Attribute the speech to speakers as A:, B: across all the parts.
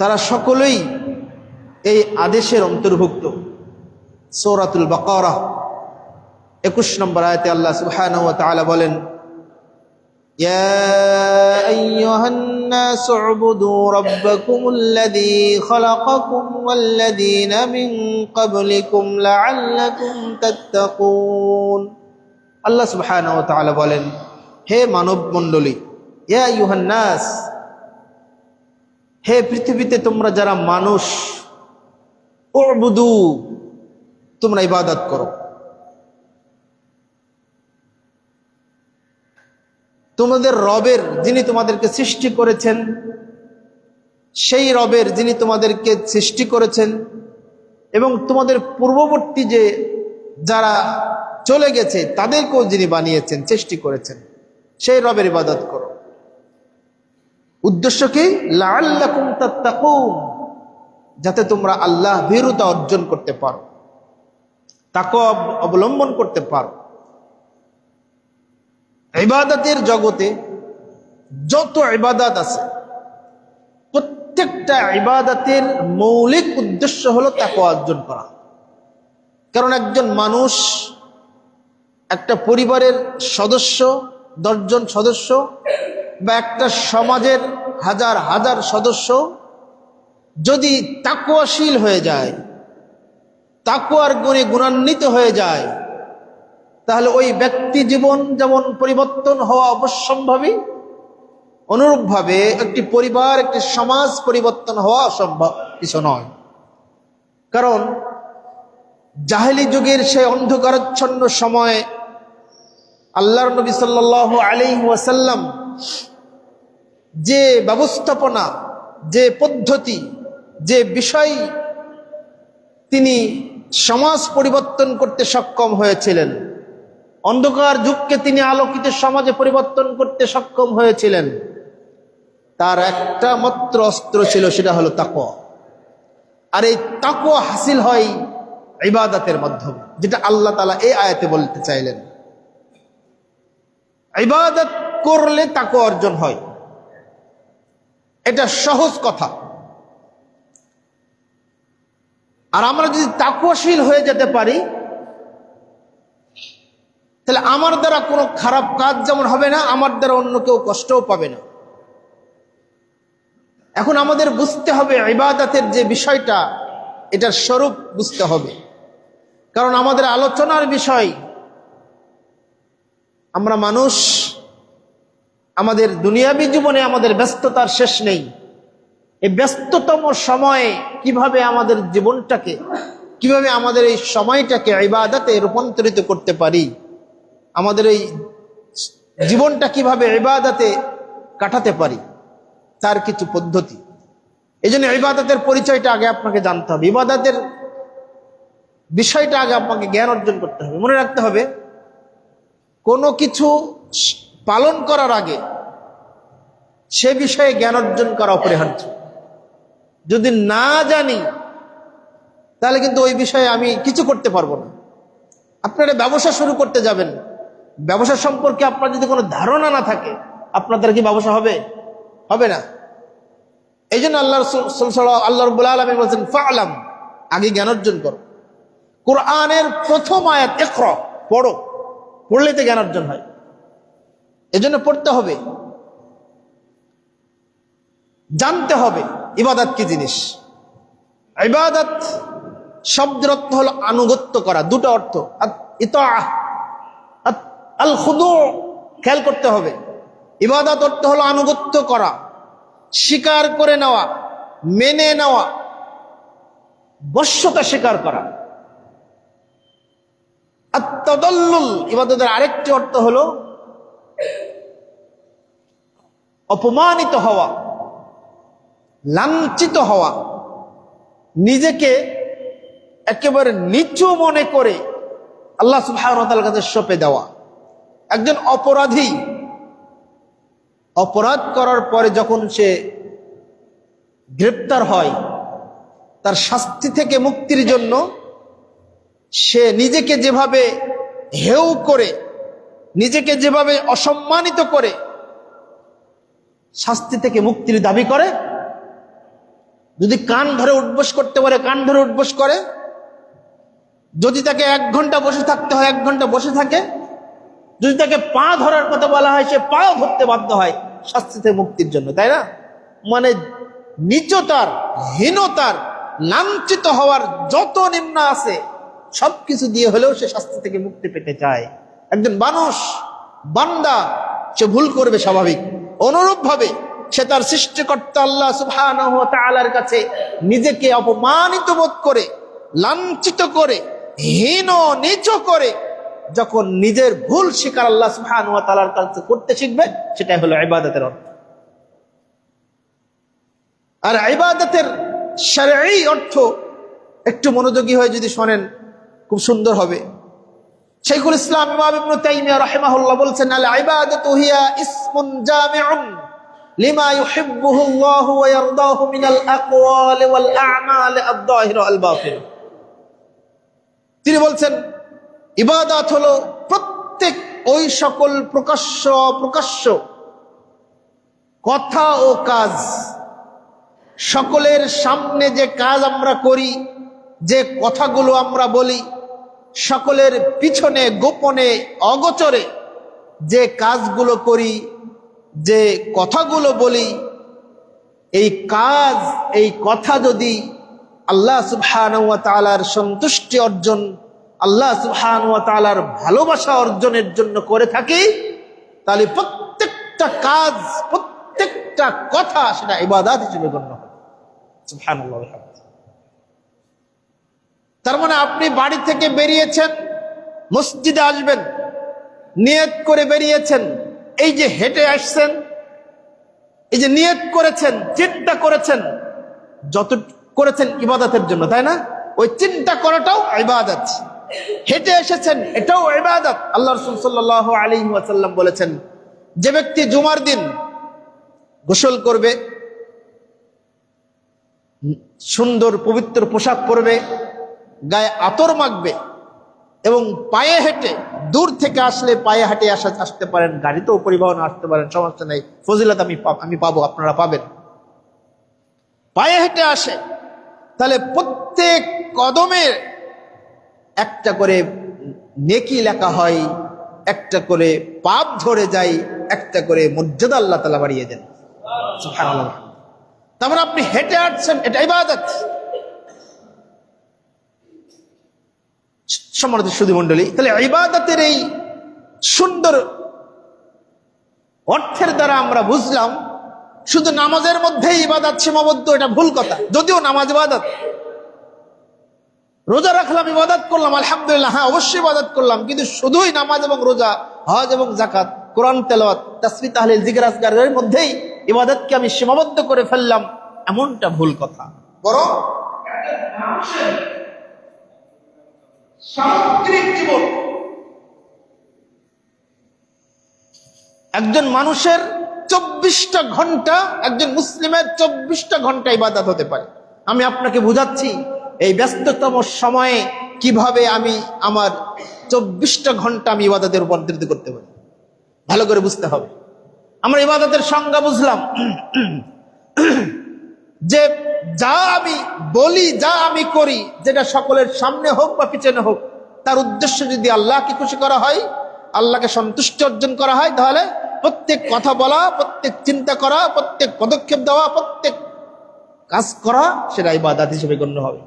A: তারা সকলেই এই আদেশের অন্তর্ভুক্ত। সূরাতুল বাকারা 21 নম্বর আয়াতে আল্লাহ সুবহানাহু ওয়া তাআলা বলেন, ইয়া আইয়ুহান নাসু উবুদু রাব্বাকুমুল্লাযী খালাকাকুম ওয়াল্লাযীনা মিন ক্বাবলিকুম লাআল্লাকুম তাত্তাকুন। আল্লাহ সুবহানাহু ওয়া তাআলা বলেন, হে মানব মণ্ডলী, ইয়া আইয়ুহান নাস, হে পৃথিবীতে তোমরা যারা মানুষ, উবুদু, তোমরা ইবাদত করো। তোমাদের রবের, যিনি তোমাদেরকে সৃষ্টি করেছেন, সেই রবের যিনি তোমাদেরকে সৃষ্টি করেছেন এবং তোমাদের পূর্ববর্তী যে যারা চলে গেছে তাদেরকেও যিনি বানিয়েছেন, সৃষ্টি করেছেন, সেই রবের ইবাদত করো। উদ্দেশ্য কি? লাআল্লাকুম তাত্তাকুন, যাতে তোমরা আল্লাহ ভীরুতা অর্জন করতে পারো, তাকওয়া অবলম্বন করতে পারো। ইবাদতের জগতে যত ইবাদত আছে, প্রত্যেকটা ইবাদতের মৌলিক উদ্দেশ্য হলো তাকওয়া অর্জন করা। কারণ একজন মানুষ, একটা পরিবারের সদস্য, 10 জন সদস্য বা একটা সমাজের হাজার হাজার সদস্য যদি তাকওয়াশীল হয়ে যায়, তাকওয়ার গুণে গুণান্বিত হয়ে যায়, তাহলে ওই ব্যক্তি জীবন যেমন পরিবর্তন হওয়া অবশ্যম্ভাবী, অনুরূপভাবে একটি পরিবার, একটি সমাজ পরিবর্তন হওয়া অসম্ভব কিছু নয়। কারণ জাহেলি যুগের সেই অন্ধকারাচ্ছন্ন সময়ে আল্লাহর নবী সাল্লাল্লাহু আলাইহি ওয়াসাল্লাম যে ব্যবস্থাপনা, যে পদ্ধতি, যে বিষয় তিনি সমাজ পরিবর্তন করতে সক্ষম হয়েছিলেন, অন্ধকার যুগকে তিনি আলোকিত সমাজে পরিবর্তন করতে সক্ষম হয়েছিলেন, তার একটা মাত্র অস্ত্র ছিল, সেটা হলো তাকওয়া। আর এই তাকওয়া হাসিল হয় ইবাদতের মাধ্যমে, যেটা আল্লাহ তাআলা এই আয়াতে বলতে চাইলেন। ইবাদত করলে তাকওয়া অর্জন হয়, এটা সহজ কথা। আর আমরা যদি তাকওয়াশীল হয়ে যেতে পারি, তাহলে আমার দ্বারা কোনো খারাপ কাজ যেমন হবে না, আমার দ্বারা অন্য কেউ কষ্টও পাবে না। এখন আমাদের বুঝতে হবে ইবাদতের যে বিষয়টা, এটার স্বরূপ বুঝতে হবে। কারণ আমাদের আলোচনার বিষয়, আমরা মানুষ, আমাদের দুনিয়াবী জীবনে আমাদের ব্যস্ততার শেষ নেই। এই ব্যস্ততম সময়ে কিভাবে আমাদের জীবনটাকে, কিভাবে আমাদের এই সময়টাকে ইবাদতে রূপান্তরিত করতে পারি, আমাদের এই জীবনটা কিভাবে ইবাদতে কাটাতে পারি, তার কিছু পদ্ধতি। এই জন্য ইবাদতের পরিচয়টা আগে আপনাকে জানতে হবে, ইবাদতের বিষয়টা আগে আপনাকে জ্ঞান অর্জন করতে হবে। মনে রাখতে হবে, কোনো কিছু পালন করার আগে সে বিষয়ে জ্ঞান অর্জন করা অপরিহার্য। যদি না জানি তাহলে কিন্তু ওই বিষয়ে আমি কিছু করতে পারবো না। আপনারা ব্যবসা শুরু করতে যাবেন, ব্যবসা সম্পর্কে আপনার যদি কোনো ধারণা না থাকে, আপনার দ্বারা কি ব্যবসা হবে? হবে না। এই জন্য আল্লাহ রাব্বুল আলামিন বলেছেন, ফা'লাম, আগে জ্ঞান অর্জন করো। কোরআনের প্রথম আয়াত ইকরা, পড়ো, পড়লে তো জ্ঞান অর্জন হয়। এই জন্য পড়তে হবে, জানতে হবে ইবাদত কি জিনিস। ইবাদত শব্দের অর্থ হলো আনুগত্য করা, দুটো অর্থ, ইতাআহ, আল খুদু। খেয়াল করতে হবে, ইবাদত অর্থ হলো আনুগত্য করা, স্বীকার করে নেওয়া, মেনে নেওয়া, বশ্যতা স্বীকার করা। আত-তাদাল্লুল, ইবাদতের আরেকটি অর্থ হলো অপমানিত হওয়া, লাঞ্ছিত হওয়া, নিজেকে একেবারে নিচু মনে করে আল্লাহ সুবহানাহু ওয়া তাআলার কাছে সঁপে দেওয়া। একজন অপরাধী অপরাধ করার পরে যখন সে গ্রেপ্তার হয়, তার শাস্তি থেকে মুক্তির জন্য সে নিজেকে যেভাবে হেয় করে, নিজেকে যেভাবে অসম্মানিত করে শাস্তি থেকে মুক্তির দাবি করে, যদি কান ধরে উঠবোস করতে পারে কান ধরে উঠবোস করে, যদি তাকে 1 ঘন্টা বসে থাকতে হয় 1 ঘন্টা বসে থাকে, যদি তাকে পা ধরার কথা বলা হয় সে পাও ধরতে বাধ্য হয় শাস্তি থেকে মুক্তির জন্য, তাই না? মানে নিচতার, হীনতার, লাঞ্ছিত হওয়ার যত নিম্ন আছে সবকিছু দিয়ে হলেও সে শাস্তি থেকে মুক্তি পেতে চায়। একজন মানুষ বান্দা সে ভুল করবে স্বাভাবিক, অনুরূপ ভাবে সে তার সৃষ্টিকর্তা আল্লাহ সুবহানাহু ওয়া তাআলার কাছে নিজেকে অপমানিত বোধ করে, লাঞ্ছিত করে, হীন নিচ করে যখন নিজের ভুল স্বীকার আল্লাহ সুবহানাহু ওয়া তাআলার কাছে করতে শিখবে, সেটাই হলো ইবাদতের অর্থ। আর ইবাদতের শারঈ অর্থ একটু মনোযোগী হয়ে যদি শোনেন খুব সুন্দর হবে। শাইখুল ইসলাম ইমাম ইবনে তাইমিয়া রাহিমাহুল্লাহ বলছেন, আল ইবাদাতু হিয়া ইসমুন জামিউন লিমা ইউহিব্বুহু আল্লাহু ওয়া ইয়ারদাহু মিনাল আকওয়ালি ওয়াল আ'মালি আয-যাহিরা ওয়াল বাতিন। তিনি বলছেন ইবাদত হলো প্রত্যেক ওই সকল প্রকাশ্য অপ্রকাশ্য কথা ও কাজ, সকলের সামনে যে কাজ আমরা করি, যে কথাগুলো আমরা বলি, সকলের পিছনে গোপনে অগোচরে যে কাজগুলো করি, যে কথাগুলো বলি, এই কাজ এই কথা যদি আল্লাহ সুবহানাহু ওয়া তাআলার সন্তুষ্টি অর্জন, আল্লাহ সুবহানাহু ওয়া তাআলার ভালোবাসা অর্জনের জন্য করে থাকি, তাহলে প্রত্যেকটা কাজ, প্রত্যেকটা কথা সেটা ইবাদত হিসেবে গণ্য হবে। সুবহানাল্লাহ। তার মানে আপনি বাড়ি থেকে বেরিয়েছেন, মসজিদে আসবেন, নিয়ত করে বেরিয়েছেন, এই যে হেঁটে আসছেন, এই যে নিয়ত করেছেন, চিন্তা করেছেন, যত করেছেন ইবাদতের জন্য, তাই না? ওই চিন্তা করাটাও ইবাদত। হেঁটে এসেছেন, এটাও ইবাদত। আল্লাহ রাসূল সাল্লাল্লাহু আলাইহি ওয়াসাল্লাম বলেছেন, যে ব্যক্তি জুমার দিন গোসল করবে, সুন্দর পবিত্র পোশাক পরবে, গায়ে আতর মাখবে এবং পায়ে হেঁটে, দূর থেকে আসলে পায়ে হেঁটে আসতে পারেন, গাড়িতেও পরিবহন আসতে পারেন, সমস্যা নেই, ফজিলত আমি পাবো, আপনারা পাবেন। পায়ে হেঁটে আসে, তাহলে প্রত্যেক কদমে একটা করে নেকি লেখা হয়, একটা করে পাপ ধরে যায়, একটা করে মর্যাদা আল্লাহ তাআলা বাড়িয়ে দেন। সুবহানাল্লাহ। তারপর আপনি হেঁটে আসছেন, এটা ইবাদত। সম্মানিত সুধীমণ্ডলী, তাহলে ইবাদতের এই সুন্দর অর্থের দ্বারা আমরা বুঝলাম শুধু নামাজের মধ্যেই ইবাদত সীমাবদ্ধ, এটা ভুল কথা। যদিও নামাজ ইবাদত, রোজা রাখলাম ইবাদত করলাম, আলহামদুলিল্লাহ, হ্যাঁ অবশ্যই ইবাদত করলাম, কিন্তু শুধুই নামাজ এবং রোজা, হজ এবং যাকাত, কোরআন তেলাওয়াত, তাসবিহ তাহলিল জিকির আজকারের মধ্যেই ইবাদতকে আমি সীমাবদ্ধ করে ফেললাম, এমনটা ভুল কথা। বরং সামগ্রিক জীবন, একজন মানুষের 24টা ঘন্টা, একজন মুসলিমের 24টা ঘন্টা ইবাদত হতে পারে। আমি আপনাকে বুঝাচ্ছি এই ব্যস্ততম সময়ে কিভাবে আমি আমার 24টা ঘন্টা আমি ইবাদতের রূপান্তরিত করতে পারি। ভালো করে বুঝতে হবে। আমরা ইবাদতের সংজ্ঞা বুঝলাম যে যা আমি বলি, যা আমি করি, যেটা সকলের সামনে হোক বা পিছনে হোক, তার উদ্দেশ্য যদি আল্লাহকে খুশি করা হয়, আল্লাহকে সন্তুষ্টি অর্জন করা হয়, তাহলে প্রত্যেক কথা বলা, প্রত্যেক চিন্তা করা, প্রত্যেক পদক্ষেপ দেওয়া, প্রত্যেক কাজ করা সেটা ইবাদত হিসেবে গণ্য হবে।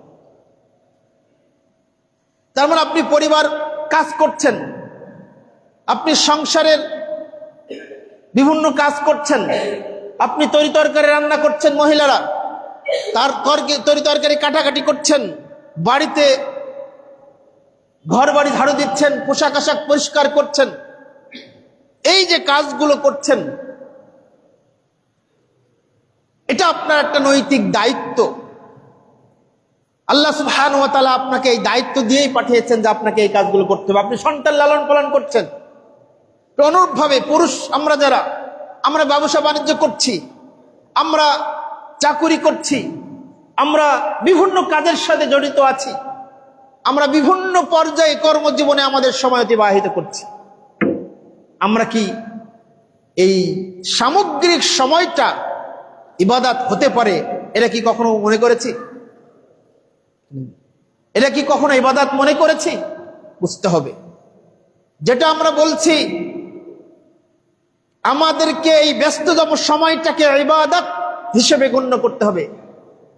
A: তার মানে আপনি পরিবার কাজ করছেন, আপনি সংসারের বিভিন্ন কাজ করছেন, আপনি তরি তরকারি রান্না করছেন, মহিলারা তার তরি তরকারি কাটাকাটি করছেন, বাড়িতে ঘর বাড়ি ঝাড়ু দিচ্ছেন, পোশাক আশাক পরিষ্কার করছেন, এই যে কাজগুলো করছেন, এটা আপনার একটা নৈতিক দায়িত্ব। আল্লাহ সুবহানাহু ওয়া তাআলা আপনাকে এই দায়িত্ব দিয়েই পাঠিয়েছেন যে আপনাকে এই কাজগুলো করতে হবে। আপনি সন্তান লালন পালন করছেন, অনুরূপভাবে পুরুষ আমরা যারা, আমরা ব্যবসা বাণিজ্য করছি, আমরা চাকুরি করছি, আমরা বিভিন্ন কাজের সাথে জড়িত আছি, আমরা বিভিন্ন পর্যায়ে কর্মজীবনে আমাদের সময় অতিবাহিত করছি। আমরা কি এই সামগ্রিক সময়টা ইবাদত হতে পারে এটা কি কখনো মনে করেছি? এটা কি কখনো ইবাদত মনে করেছি? বুঝতে হবে, যেটা আমরা বলছি আমাদেরকে এই ব্যস্ততম সময়টাকে ইবাদত হিসেবে গণ্য করতে হবে,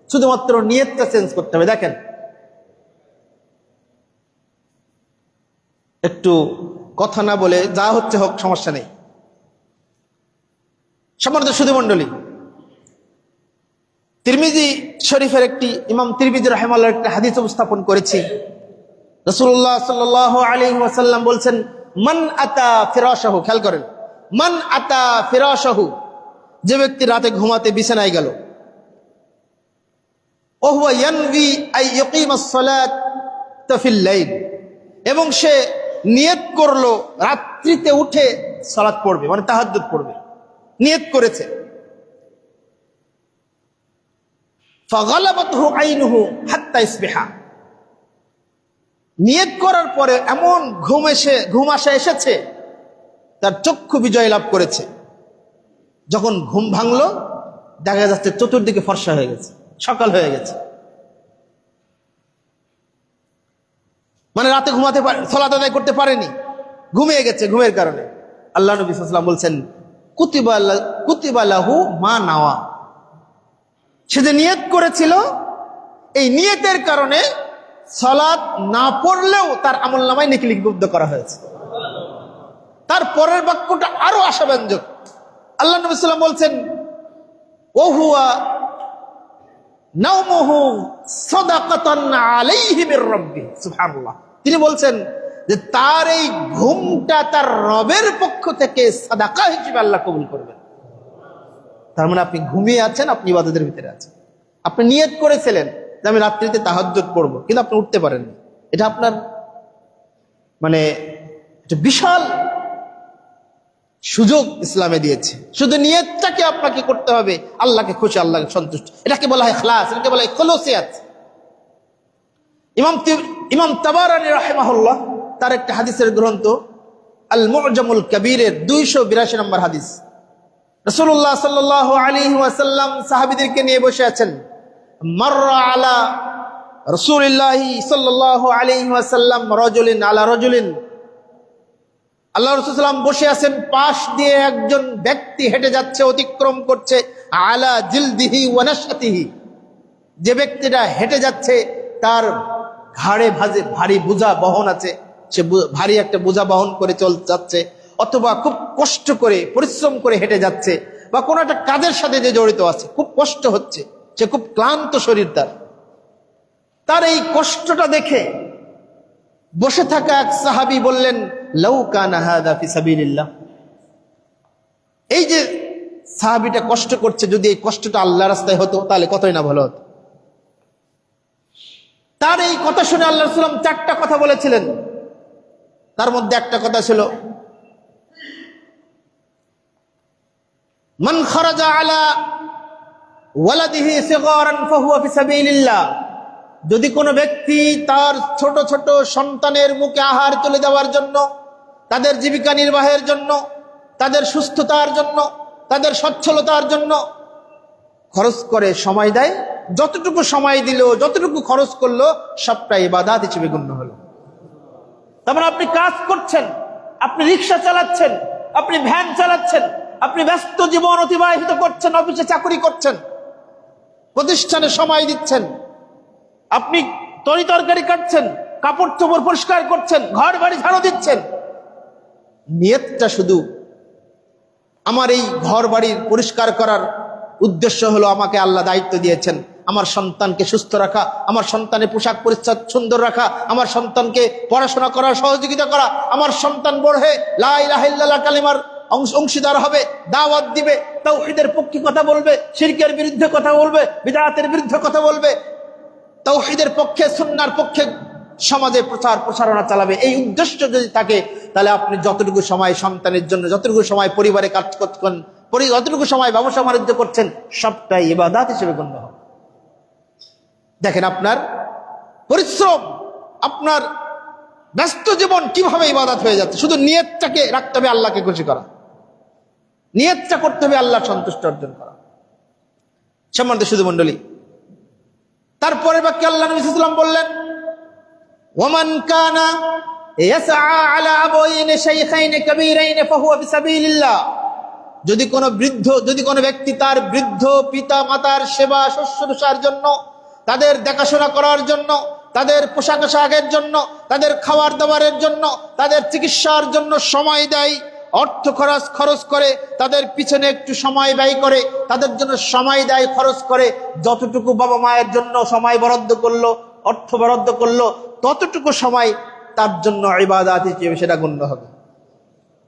A: শুধুমাত্র নিয়তটা চেঞ্জ করতে হবে। দেখেন, একটু কথা না বলে যা হচ্ছে হোক, সমস্যা নেই। সম্মানিত সুধীমণ্ডলী, তিরমিজি শরীফের একটি ইমাম তিরমিজি রাহিমাহুল্লাহর একটা হাদিস উপস্থাপন করেছি। রাসূলুল্লাহ সাল্লাল্লাহু আলাইহি ওয়াসাল্লাম বলছেন, মান আতা ফিরাশাহু, খেয়াল করেন, মান আতা ফিরাশাহু, যে ব্যক্তি রাতে ঘুমাতে বিছানায় গেল, ও হুয়া ইয়ানভি আই ইয়াকিমাস সালাত ফিল লাইল, এবং সে নিয়ত করলো রাত্রিতে উঠে সালাত পড়বে, মানে তাহাজ্জুদ পড়বে, নিয়ত করেছে। ফাগালাবাতহু আইনুহু হাত্তা ইসবিহা, নিয়ত করার পরে এমন ঘুম আসা এসেছে, তার চক্ষু বিজয় লাভ করেছে। যখন ঘুম ভাঙলো, দেখা যাচ্ছে চতুর্দিকে ফর্সা হয়ে গেছে, সকাল হয়ে গেছে। মানে রাতে ঘুমাতে সালাত আদায় করতে পারেনি, ঘুমিয়ে গেছে। ঘুমের কারণে আল্লাহ নবী সাল্লাল্লাহু আলাইহি ওয়াসাল্লাম বলছেন, কুতিবা লাহু মা নাওয়া, সে যে নিয়ত করেছিল, এই নিয়তের কারণে সালাত না পড়লেও তার আমলনামায় নেকি লিপিবদ্ধ করা হয়েছে। তার পরের বাক্যটা আরো আশাব্যঞ্জক। আল্লাহ নবী সাল্লাল্লাহু আলাইহি ওয়াসাল্লাম বলছেন, ওয়া হুয়া নাওমুহু সাদাকাতান আলাইহি মির রাব্বি, সুবহানাল্লাহ। তিনি বলছেন যে তার এই ঘুমটা তার রবের পক্ষ থেকে সাদাকা হিসেবে আল্লাহ কবুল করবেন। তার মানে আপনি ঘুমিয়ে আছেন, আপনি ইবাদতের ভিতরে আছেন। আপনি নিয়ত করেছিলেন যে আমি রাত্রিতে তাহাজ্জুদ পড়বো, কিন্তু আপনি উঠতে পারেননি। এটা আপনার মানে একটা বিশাল সুযোগ ইসলামে দিয়েছে। শুধু নিয়তটাকে আপনাকে করতে হবে আল্লাহকে খুশি, আল্লাহকে সন্তুষ্ট। এটাকে বলা হয় ইখলাস, এটাকে বলা হয় খুলুসিয়াত। ইমাম তাবারানী রাহিমাহুল্লাহ তার একটা হাদিসের গ্রন্থ আল মু'জামুল কাবীরের 282 নম্বর হাদিস, রাসূলুল্লাহ সাল্লাল্লাহু আলাইহি ওয়াসাল্লাম সাহাবীদেরকে নিয়ে বসে আছেন। মাররা আলা রাসূলিল্লাহি সাল্লাল্লাহু আলাইহি ওয়াসাল্লাম রাজুলিন আলা রাজুলিন, আল্লাহ রাসূল সাল্লাল্লাহু আলাইহি ওয়াসাল্লাম বসে আছেন, পাশ দিয়ে একজন ব্যক্তি হেঁটে যাচ্ছে, অতিক্রম করছে। আলা জিলদিহি ওয়া নাশাতিহি, যে ব্যক্তিটা হেঁটে যাচ্ছে তার ঘাড়ে ভারী বোঝা বহন আছে, সে ভারী একটা বোঝা বহন করে যাচ্ছে, অথবা খুব কষ্ট করে পরিশ্রম করে হেঁটে যাচ্ছে, বা কোনো একটা কাজের সাথে যে জড়িত আছে, খুব কষ্ট হচ্ছে, সে খুব ক্লান্ত শরীর তার এই কষ্টটা দেখে বসে থাকা এক সাহাবী বললেন, লাউ কানা হাযা ফি সাবিলিল্লাহ, এই যে সাহাবীটা কষ্ট করছে, যদি এই কষ্টটা আল্লাহর রাস্তায় হতো তাহলে কতই না ভালো হতো। তার এই কথা শুনে আল্লাহ রাসূল 4টা কথা বলেছিলেন। তার মধ্যে একটা কথা ছিল, মান খারাজা আলা ওয়ালাদিহি সিগারান ফাহুয়া ফি সাবিলিল্লাহ, যদি কোনো ব্যক্তি তার ছোট ছোট সন্তানের মুখে আহার তুলে দেওয়ার জন্য, তাদের জীবিকা নির্বাহের জন্য, তাদের সুস্থতার জন্য, তাদের সচ্ছলতার জন্য খরচ করে, সময় দেয়, যতটুকু সময় দিল, যতটুকু খরচ করলো, সবটা ইবাদত হিসেবে গণ্য হলো। তার মানে আপনি কাজ করছেন, আপনি রিক্সা চালাচ্ছেন, আপনি ভ্যান চালাচ্ছেন, আপনি ব্যস্ত জীবন অতিবাহিত করছেন, অফিসে চাকরি করছেন, প্রতিষ্ঠানে সময় দিচ্ছেন, আপনি তরি তরকারি কাটছেন, কাপড় চোপড় পরিষ্কার করছেন, ঘর বাড়ি ঝাড়ু দিচ্ছেন। নিয়তটা শুধু আমার এই ঘর বাড়ির পরিষ্কার করার উদ্দেশ্য হলো, আমাকে আল্লাহ দায়িত্ব দিয়েছেন আমার সন্তানকে সুস্থ রাখা, আমার সন্তানের পোশাক পরিচ্ছদ সুন্দর রাখা, আমার সন্তানকে পড়াশোনা করার সহযোগিতা করা, আমার সন্তান বড় হয়ে লা ইলাহা ইল্লাল্লাহ কালিমার অংশীদার হবে, দাওয়াত দিবে, তাওহীদের পক্ষে কথা বলবে, শিরকের বিরুদ্ধে কথা বলবে, বিদআতের বিরুদ্ধে কথা বলবে, তাওহীদের পক্ষে, সুন্নাহর পক্ষে সমাজে প্রচারণা চালাবে। এই উদ্দেশ্য যদি থাকে, তাহলে আপনি যতটুকু সময় সন্তানের জন্য, যতটুকু সময় পরিবারে কাজ করছেন, যতটুকু সময় ব্যবসা বাণিজ্য করছেন, সবটাই ইবাদত হিসেবে গণ্য হবে। দেখেন আপনার পরিশ্রম, আপনার ব্যস্ত জীবন কিভাবে ইবাদত হয়ে যাচ্ছে। শুধু নিয়তটাকে রাখতে হবে আল্লাহকে খুশি করা, নিয়তটা করতে হবে আল্লাহ সন্তুষ্ট অর্জন করা। সম্মানিত সুধী মণ্ডলী, তারপরে বাক্যে আল্লাহ নবী সাল্লাল্লাহু আলাইহি ওয়াসাল্লাম বললেন, ওমান কানা ইয়াসআ আলা আবাইন শাইখাইন কাবীরাইন ফাহুয়া ফিসাবিলিল্লাহ। যদি কোনো ব্যক্তি তার বৃদ্ধ পিতা মাতার সেবা শুশ্রূষার জন্য, তাদের দেখাশোনা করার জন্য, তাদের পোশাক আশাকের জন্য, তাদের খাবার দাবারের জন্য, তাদের চিকিৎসার জন্য সময় দেয়, অর্থ খরচ করে, তাদের পিছনে একটু সময় ব্যয় করে, তাদের জন্য সময় দেয়, খরচ করে, যতটুকু বাবা মায়ের জন্য সময় বরাদ্দ করলো, অর্থ বরাদ্দ করলো, ততটুকু সময় তার জন্য ইবাদত হিসেবে সেটা গণ্য হবে,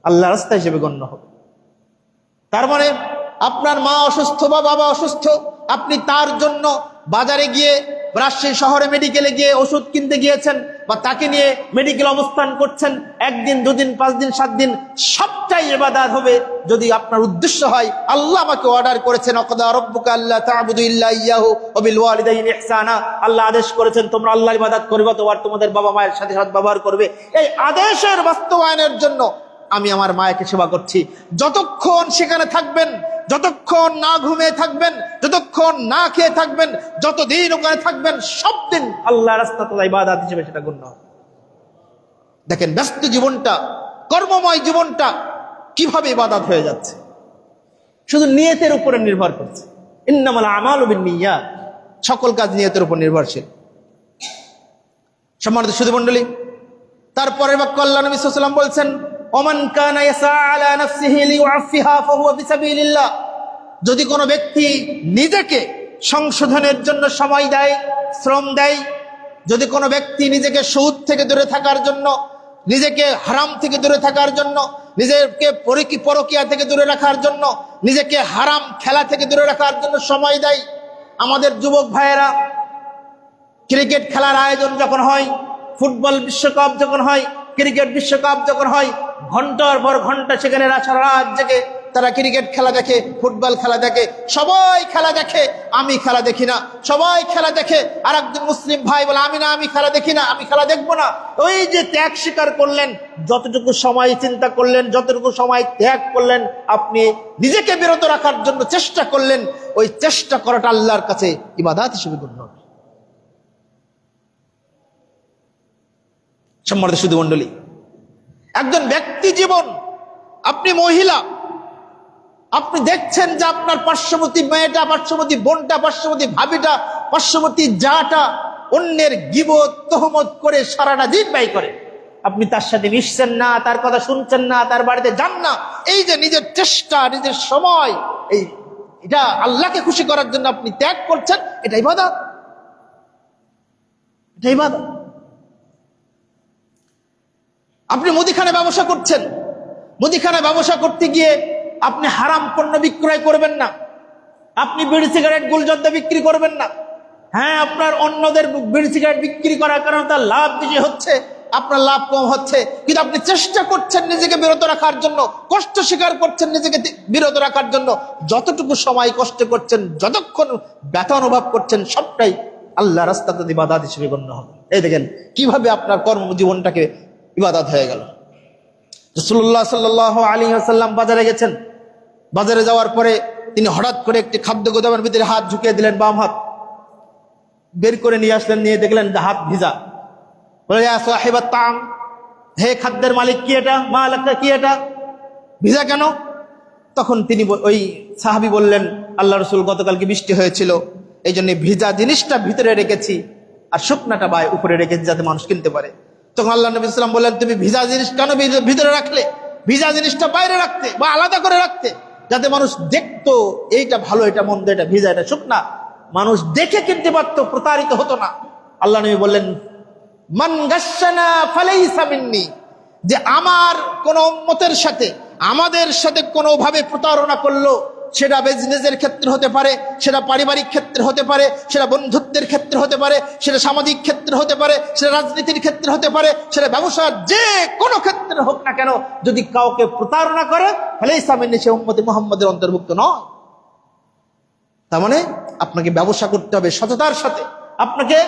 A: আল্লাহর রাস্তা হিসেবে গণ্য হবে। তার মানে আপনার মা অসুস্থ বা বাবা অসুস্থ, আপনি তার জন্য বাজারে গিয়ে, রাজশাহী শহরে মেডিকেলে গিয়ে ওষুধ কিনতে গিয়েছেন, বা তাকে নিয়ে মেডিকেল অবস্থান করছেন, 1 দিন 2 দিন 5 দিন 7 দিন, সবটাই ইবাদত হবে যদি আপনার উদ্দেশ্য হয় আল্লাহ আমাকে অর্ডার করেছেন, ওয়াকাদা রাব্বুকা আল্লা তা'বুদু ইল্লা ইয়াহু ওয়া বিল ওয়ালিদাইনি ইহসানা, আল্লাহ আদেশ করেছেন তোমরা আল্লাহর ইবাদত করবে, তোমার তোমাদের বাবা মায়ের সাথে সদ্ব্যবহার করবে। এই আদেশের বাস্তবায়নের জন্য আমি আমার মায়েকে সেবা করছি। যতক্ষণ সেখানে থাকবেন, যতক্ষণ না ঘুমিয়ে থাকবেন, যতক্ষণ না খেয়ে থাকবেন, যতদিন ওখানে থাকবেন, সব দিন আল্লাহর রাস্তাতে ইবাদত হিসেবে সেটা গণ্য হবে। দেখেন ব্যস্ত জীবনটা, কর্মময় জীবনটা কিভাবে ইবাদত হয়ে যাচ্ছে, শুধু নিয়তের উপরে নির্ভর করছে। ইন্নামাল আমালু বিন্নিয়াত, সকল কাজ নিয়তের উপর নির্ভরশীল। সম্মানিত সুধী মণ্ডলী, তারপরে বাক্য আল্লাহ নবী সাল্লাল্লাহু আলাইহি ওয়াসাল্লাম বলছেন, ওমান কানা ইয়াসআ আলা নাফসিহি লিইউআফিহা ফাহুয়া ফিসাবিলিল্লাহ। যদি কোনো ব্যক্তি নিজেকে সংশোধনের জন্য সময় দেয়, শ্রম দেয়, যদি কোনো ব্যক্তি নিজেকে সুদ থেকে দূরে থাকার জন্য, নিজেকে হারাম থেকে দূরে থাকার জন্য, নিজেকে পরকীয়া থেকে দূরে রাখার জন্য, নিজেকে হারাম খেলা থেকে দূরে রাখার জন্য সময় দেয়। আমাদের যুবক ভাইয়েরা ক্রিকেট খেলার আয়োজন যখন হয়, ফুটবল বিশ্বকাপ যখন হয়, ক্রিকেট বিশ্বকাপ যখন হয়, ঘন্টার পর ঘন্টা সেখানে রাত জেগে তারা ক্রিকেট খেলা দেখে, ফুটবল খেলা দেখে, সবাই খেলা দেখে, আমি খেলা দেখি না। সবাই খেলা দেখে, আর একজন মুসলিম ভাই বলে আমি খেলা দেখি না, আমি খেলা দেখবো না। ওই যে ত্যাগ স্বীকার করলেন, যতটুকু সময় চিন্তা করলেন, যতটুকু সময় ত্যাগ করলেন, আপনি নিজেকে বিরত রাখার জন্য চেষ্টা করলেন, ওই চেষ্টা করাটা আল্লাহর কাছে ইবাদত হিসেবে গণ্য হবে। সম্মানিত সুধী মণ্ডলী, একজন ব্যক্তি জীবন, আপনি মহিলা, আপনি দেখছেন যে আপনার পার্শ্ববর্তী মেয়েটা, পার্শ্ববর্তী বোনটা, পার্শ্ববর্তী ভাবিটা, পার্শ্ববর্তী জাটা অন্যের গীবত তহমত করে সারাটা দিন ব্যয় করে, আপনি তার সাথে মিশছেন না, তার কথা শুনছেন না, তার বাড়িতে যান না। এই যে নিজের চেষ্টা, নিজের সময়, এটা আল্লাহকে খুশি করার জন্য আপনি ত্যাগ করছেন, এটা ইবাদত, এটা ইবাদত। আপনি মুদিখানায় ব্যবসা করছেন, মুদিখানায় ব্যবসা করতে গিয়ে আপনি হারাম পণ্য বিক্রয় করবেন না, আপনি বিড়ি সিগারেট গুলজর্দা বিক্রি করবেন না। হ্যাঁ, আপনার অন্যদের বিড়ি সিগারেট বিক্রি করার কারণে তার লাভ বেশি হচ্ছে, আপনার লাভ কম হচ্ছে, কিন্তু আপনি চেষ্টা করছেন নিজেকে বিরত রাখার জন্য, কষ্ট স্বীকার করছেন নিজেকে বিরত রাখার জন্য। যতটুকু সময় কষ্ট করছেন, যতক্ষণ ব্যথা অনুভব করছেন, সবটাই আল্লাহ রাস্তাতে ইবাদত হিসেবে গণ্য হবে। এই দেখেন কিভাবে আপনার কর্মজীবনটাকে ইবাদত হয়ে গেল। রাসূলুল্লাহ সাল্লাল্লাহু আলাইহি ওয়াসাল্লাম বাজারে গেছেন, বাজারে যাওয়ার পরে তিনি হঠাৎ করে একটি খাদ্য গোদামের ভিতরে হাত ঢুকিয়ে দিলেন, বাম হাত বের করে নিয়ে আসলেন, নিয়ে দেখলেন হাত ভিজা। বলে, ইয়া সাহিবাত তাম, হে খাদ্যের মালিক, কি এটা, মালিকটা কি এটা, ভিজা কেন? তখন তিনি ওই সাহাবী বললেন, আল্লাহ রাসূল, গতকালকে বৃষ্টি হয়েছিল, এই জন্য ভিজা জিনিসটা ভিতরে রেখেছি আর শুকনাটা উপরে রেখেছি যাতে মানুষ কিনতে পারে। তখন আল্লাহ নবী সাল্লাল্লাহু আলাইহি ওয়াসাল্লাম বললেন, তুমি ভিজা জিনিস কেন ভিতরে রাখলে? ভিজা জিনিসটা বাইরে রাখতে বা আলাদা করে রাখতে, যাতে মানুষ দেখতো এইটা ভালো, এটা মন্দ, এটা ভিজা, এটা শুকনা, মানুষ দেখে কিনতে পারতো, প্রতারিত হতো না। আল্লাহ নবী বললেন, মান গাশশানা ফালাইসা মিন্নি, যে আমার কোন উম্মতের সাথে, আমাদের সাথে কোনোভাবে প্রতারণা করলো, সেটা বিজনেসের ক্ষেত্রে হতে পারে, সেটা পারিবারিক ক্ষেত্রে হতে পারে, সেটা বন্ধুত্বের ক্ষেত্রে হতে পারে, সেটা সামাজিক ক্ষেত্রে হতে পারে, সেটা রাজনীতির ক্ষেত্রে হতে পারে, সেটা ব্যবসার যে কোনো ক্ষেত্রে হোক না কেন, যদি কাউকে প্রতারণা করে, ফালাইসা মিন্নি, সে উম্মতে মুহাম্মাদের অন্তর্ভুক্ত নয়। তার মানে আপনাকে ব্যবসা করতে হবে সততার সাথে, আপনাকে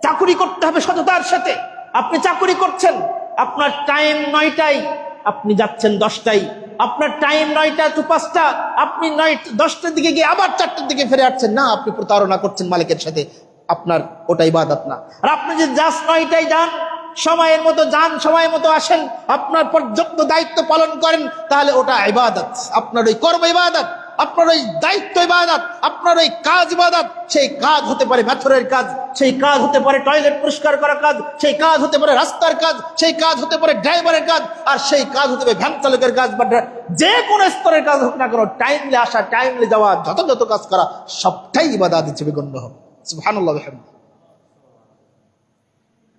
A: চাকুরি করতে হবে সততার সাথে। আপনি চাকুরি করছেন, আপনার টাইম 9টায়, আপনি যাচ্ছেন 10টায়, আপনার টাইম 9টা to 5টা, আপনি 10টার দিকে গিয়ে আবার 4টার দিকে ফিরে আসছেন, না, আপনি প্রতারণা করছেন মালিকের সাথে, আপনার ওটা ইবাদত না। আর আপনি যদি জাস্ট 9টায় যান, সময়ের মতো যান, সময় মতো আসেন, আপনার পর্যাপ্ত দায়িত্ব পালন করেন, তাহলে ওটা ইবাদত, আপনার ওই কর্ম ইবাদত, আপনার ওই দায়িত্ব ইবাদত, আপনার ওই কাজ ইবাদত। সেই কাজ হতে পারে মেথরের কাজ, সেই কাজ হতে পারে টয়লেট পরিষ্কার করা কাজ, সেই কাজ হতে পারে রাস্তার কাজ, সেই কাজ হতে পারে ড্রাইভারের কাজ, আর সেই কাজ হতে পারে ভ্যান চালকের কাজ, বা যে কোনো স্তরের কাজ হোক না কেন, টাইমলি আসা, টাইমলি যাওয়া, যথাযথ কাজ করা, সবটাই ইবাদত হিসেবে গণ্য হবে। সুবহানাল্লাহ ওয়া বিহামদিহি।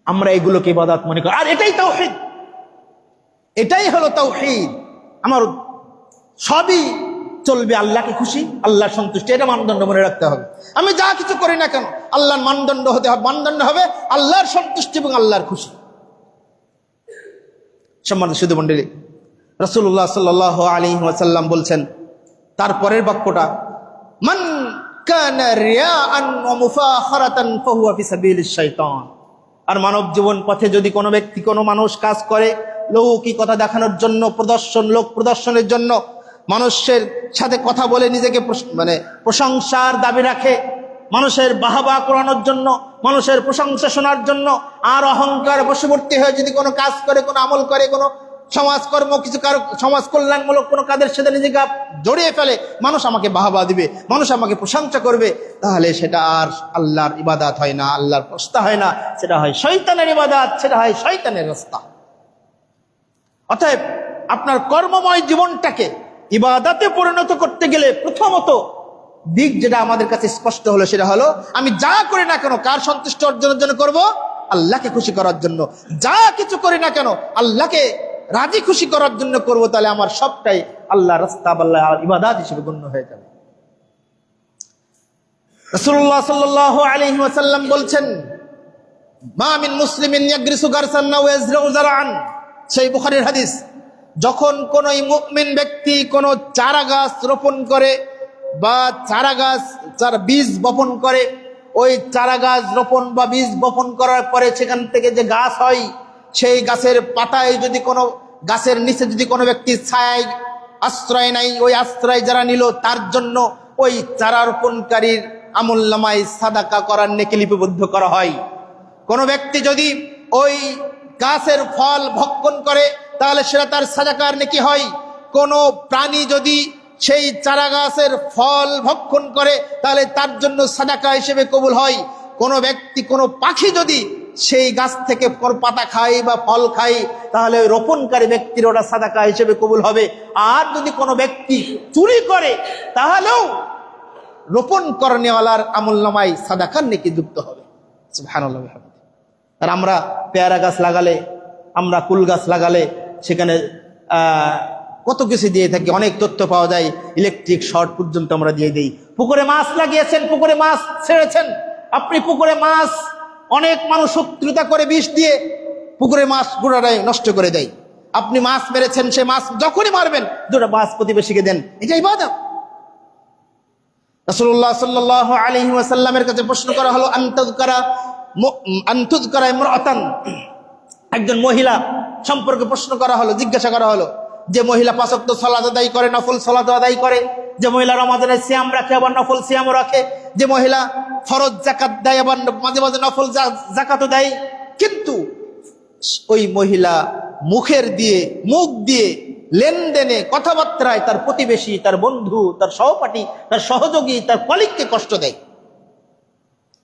A: আমরা এগুলোকে ইবাদত মনে করি, আর এটাই তাওহীদ, এটাই হলো তাওহীদ। আমার সবই চলবে আল্লাহকে খুশি, আল্লাহর সন্তুষ্টি, এটা মানদণ্ড মনে রাখতে হবে। আমি যা কিছু করি না কেন, আল্লাহর মানদণ্ড হতে হবে, মানদণ্ড হবে আল্লাহর সন্তুষ্টি এবং আল্লাহর খুশি। সম্মানিত সুধী মণ্ডলী, রাসূলুল্লাহ সাল্লাল্লাহু আলাইহি ওয়াসাল্লাম বলছেন, তারপরের বাক্যটা, মান কানা রিয়াআন ওয়া মুফাখারাতান ফাহুয়া ফি সাবিলিশ শাইতান। আর মানব জীবন পথে যদি কোনো ব্যক্তি, কোনো মানুষ কাজ করে লৌকিকতা দেখানোর জন্য, লোক প্রদর্শনের জন্য, মানুষের সাথে কথা বলে নিজেকে প্রশংসার দাবি রাখে, মানুষের বাহবা করানোর জন্য, মানুষের প্রশংসা শোনার জন্য, আর অহংকার বশবর্তী হয়ে যদি কোনো কাজ করে, কোনো আমল করে, কোনো সমাজকর্ম, কিছু কারো সমাজ কল্যাণমূলক কোনো কাজের সাথে নিজেকে জড়িয়ে ফেলে, মানুষ আমাকে বাহবা দিবে, মানুষ আমাকে প্রশংসা করবে, তাহলে সেটা আর আল্লাহর ইবাদত হয় না, আল্লাহর রাস্তা হয় না, সেটা হয় শয়তানের ইবাদত, সেটা হয় শয়তানের রাস্তা। অতএব আপনার কর্মময় জীবনটাকে ইবাদতে পরিণত করতে গেলে প্রথমত দিক যেটা আমাদের কাছে স্পষ্ট হলো, সেটা হলো আমি যা করি না কেন কার সন্তুষ্টি অর্জনের জন্য করব? আল্লাহকে খুশি করার জন্য। যা কিছু করি না কেন আল্লাহকে রাজি খুশি করার জন্য করব, তাহলে আমার সবটাই আল্লাহর রাস্তা, আল্লাহর ইবাদত হিসেবে গণ্য হয়ে যাবে। রাসূলুল্লাহ সাল্লাল্লাহু আলাইহি ওয়াসাল্লাম বলছেন, মা মিন মুসলিমিন ইয়াগরিসু গারসান ওয়া ইয়াজরাউ যারআন, সেই বুখারীর হাদিস। যখন কোন মুমিন ব্যক্তি কোন চারা গাছ রোপণ করে বা বীজ বপন করে, ওই চারা গাছ রোপণ বা বীজ বপন করার পরে সেখান থেকে যে গাছ হয়, সেই গাছের পাতায় যদি কোনো, গাছের নিচে যদি কোনো ব্যক্তি ছায় আশ্রয় নাই, ওই আশ্রয় যারা নিল তার জন্য ওই চারা রোপণকারীর আমলনামায় সাদাকা করার নেকি লিপিবদ্ধ করা হয়। কোনো ব্যক্তি যদি ওই গাছের ফল ভক্ষণ করে, তাহলে সেটা তার সাদাকার নেকি হয়। কোনো প্রাণী যদি সেই চারা গাছের ফল ভক্ষণ করে, তাহলে তার জন্য সাদাকা হিসেবে কবুল হয়। কোনো ব্যক্তি, কোনো পাখি যদি সেই গাছ থেকে পাতা খায় বা ফল খায়, তাহলে ওই রোপণকারী ব্যক্তির ওটা সাদাকা হিসেবে কবুল হবে। আর যদি কোনো ব্যক্তি চুরি করে, তাহলেও রোপণ করনেওয়ালার আমলনামায় সাদাকার নেকি যুক্ত হবে। সুবহানাল্লাহ। আর আমরা পেয়ারা গাছ লাগালে, আমরা কুল গাছ লাগালে সেখানে কত কিছু দিয়ে থাকি, অনেক তথ্য পাওয়া যায়, ইলেকট্রিক শর্ট পর্যন্ত আমরা দিয়ে দিই। পুকুরে মাছ লাগিয়েছেন, পুকুরে মাছ ছেড়েছেন, আপনি পুকুরে মাছ, অনেক মানুষ শত্রুতা করে বিষ দিয়ে পুকুরে মাছ গোড়াটাই নষ্ট করে দেয়। আপনি মাছ মেরেছেন, সে মাছ যখনই মারবেন দুটো মাছ প্রতিবেশীকে দেন, এটা ইবাদত। রাসূলুল্লাহ সাল্লাল্লাহু আলাইহি ওয়াসাল্লামের কাছে প্রশ্ন করা হলো, আনতুযকারা ইমরাতান, একজন মহিলা সম্পর্কে প্রশ্ন করা হলো, জিজ্ঞাসা করা হলো, যে মহিলা 5 ওয়াক্ত সালাত আদায় করে, নফল সালাত আদায় করে, যে মহিলা রমাদানের সিয়াম রাখে আবার নফল সিয়ামও রাখে, যে মহিলা ফরজ যাকাত দেয় আবার মাঝে মাঝে নফল যাকাতও দেয়, কিন্তু ওই মহিলা মুখ দিয়ে লেনদেনে, কথাবার্তায় তার প্রতিবেশী, তার বন্ধু, তার সহপাঠী, তার সহযোগী, তার কলিগকে কষ্ট দেয়।